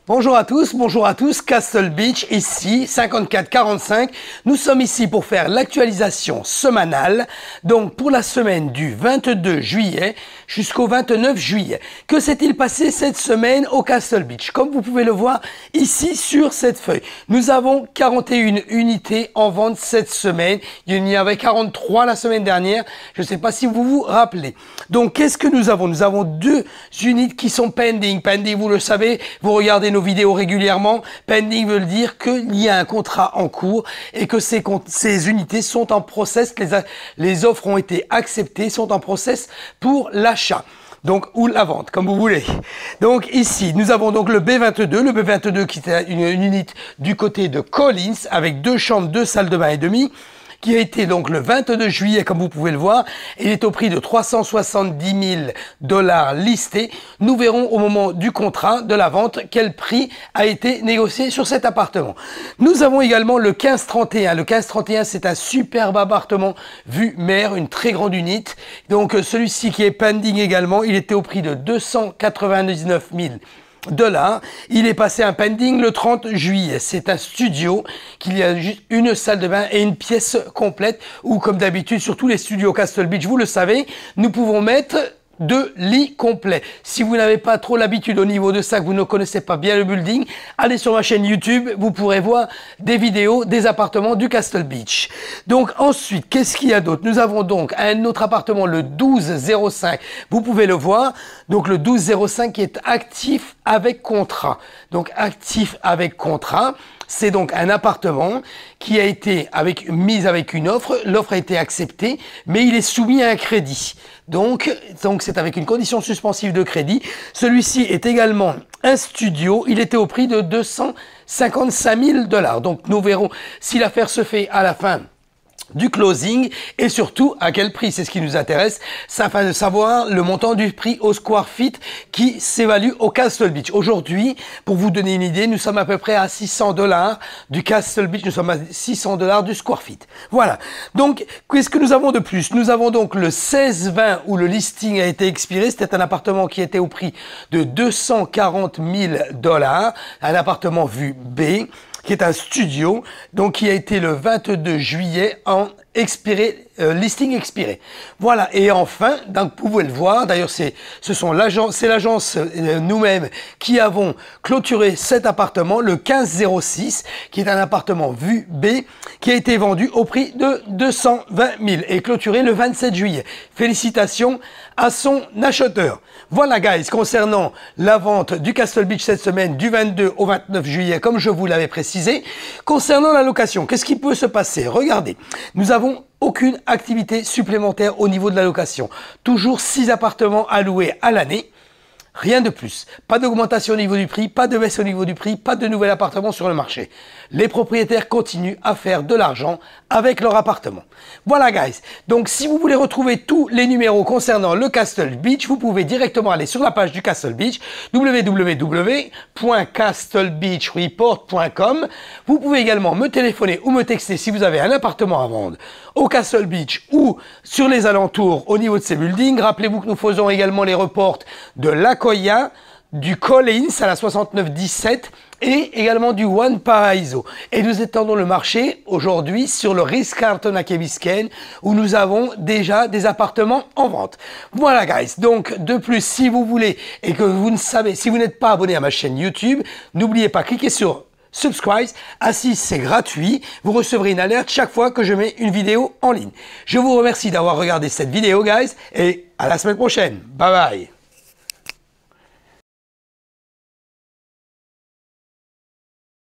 Bonjour à tous, Castle Beach, ici, 5445. Nous sommes ici pour faire l'actualisation semanale, donc pour la semaine du 22 juillet jusqu'au 29 juillet. Que s'est-il passé cette semaine au Castle Beach? Comme vous pouvez le voir ici sur cette feuille, nous avons 41 unités en vente cette semaine. Il y en avait 43 la semaine dernière, je ne sais pas si vous vous rappelez. Donc qu'est-ce que nous avons? Nous avons deux unités qui sont pending. Pending, vous le savez, vous regardez nos vidéos régulièrement. Pending veut dire qu'il y a un contrat en cours et que ces unités sont en process, les offres ont été acceptées, sont en process pour l'achat. Donc, ou la vente, comme vous voulez. Donc, ici, nous avons donc le B22 qui est une unité du côté de Collins avec 2 chambres, 2 salles de bain et demi, qui a été donc le 22 juillet, comme vous pouvez le voir. Il est au prix de 370 000 $ listé. Nous verrons au moment du contrat, de la vente, quel prix a été négocié sur cet appartement. Nous avons également le 1531. Le 1531, c'est un superbe appartement vue mer, une très grande unité. Donc, celui-ci qui est pending également, il était au prix de 299 000 $. Il est passé un pending le 30 juillet. C'est un studio qu'il y a juste une salle de bain et une pièce complète où, comme d'habitude, sur tous les studios Castle Beach, vous le savez, nous pouvons mettre 2 lits complets. Si vous n'avez pas trop l'habitude au niveau de ça, que vous ne connaissez pas bien le building, allez sur ma chaîne YouTube, vous pourrez voir des vidéos des appartements du Castle Beach. Donc ensuite, qu'est-ce qu'il y a d'autre? Nous avons donc un autre appartement, le 1205. Vous pouvez le voir. Donc le 1205 qui est actif avec contrat. Donc actif avec contrat. C'est donc un appartement qui a été mis avec une offre. L'offre a été acceptée, mais il est soumis à un crédit. Donc c'est avec une condition suspensive de crédit. Celui-ci est également un studio. Il était au prix de 255 000 $. Donc nous verrons si l'affaire se fait à la fin du closing et surtout à quel prix, c'est ce qui nous intéresse, afin de savoir le montant du prix au square feet qui s'évalue au Castle Beach. Aujourd'hui, pour vous donner une idée, nous sommes à peu près à 600 $ du Castle Beach, nous sommes à 600 $ du square feet. Voilà. Donc, qu'est-ce que nous avons de plus? Nous avons donc le 1620 où le listing a été expiré. C'était un appartement qui était au prix de 240 000 $, un appartement vue B, qui est un studio, donc qui a été le 22 juillet en listing expiré. Voilà, et enfin, donc vous pouvez le voir, d'ailleurs c'est l'agence nous-mêmes qui avons clôturé cet appartement, le 1506, qui est un appartement vue B, qui a été vendu au prix de 220 000 et clôturé le 27 juillet. Félicitations à son acheteur. Voilà guys, concernant la vente du Castle Beach cette semaine du 22 au 29 juillet, comme je vous l'avais précisé. Concernant la location, qu'est-ce qui peut se passer? Regardez, nous avons aucune activité supplémentaire au niveau de la location. Toujours 6 appartements à louer à l'année. Rien de plus. Pas d'augmentation au niveau du prix, pas de baisse au niveau du prix, pas de nouvel appartement sur le marché. Les propriétaires continuent à faire de l'argent avec leur appartement. Voilà guys. Donc si vous voulez retrouver tous les numéros concernant le Castle Beach, vous pouvez directement aller sur la page du Castle Beach, www.castlebeachreport.com. Vous pouvez également me téléphoner ou me texter si vous avez un appartement à vendre au Castle Beach ou sur les alentours au niveau de ces buildings. Rappelez-vous que nous faisons également les reports de l'Acoya, du Collins à la 6917 et également du One Paraiso. Et nous étendons le marché aujourd'hui sur le Ritz-Carlton à Key Biscayne où nous avons déjà des appartements en vente. Voilà guys, donc de plus si vous voulez et que vous ne savez, si vous n'êtes pas abonné à ma chaîne YouTube, n'oubliez pas, cliquez sur subscribe, ainsi c'est gratuit, vous recevrez une alerte chaque fois que je mets une vidéo en ligne. Je vous remercie d'avoir regardé cette vidéo guys et à la semaine prochaine, bye bye.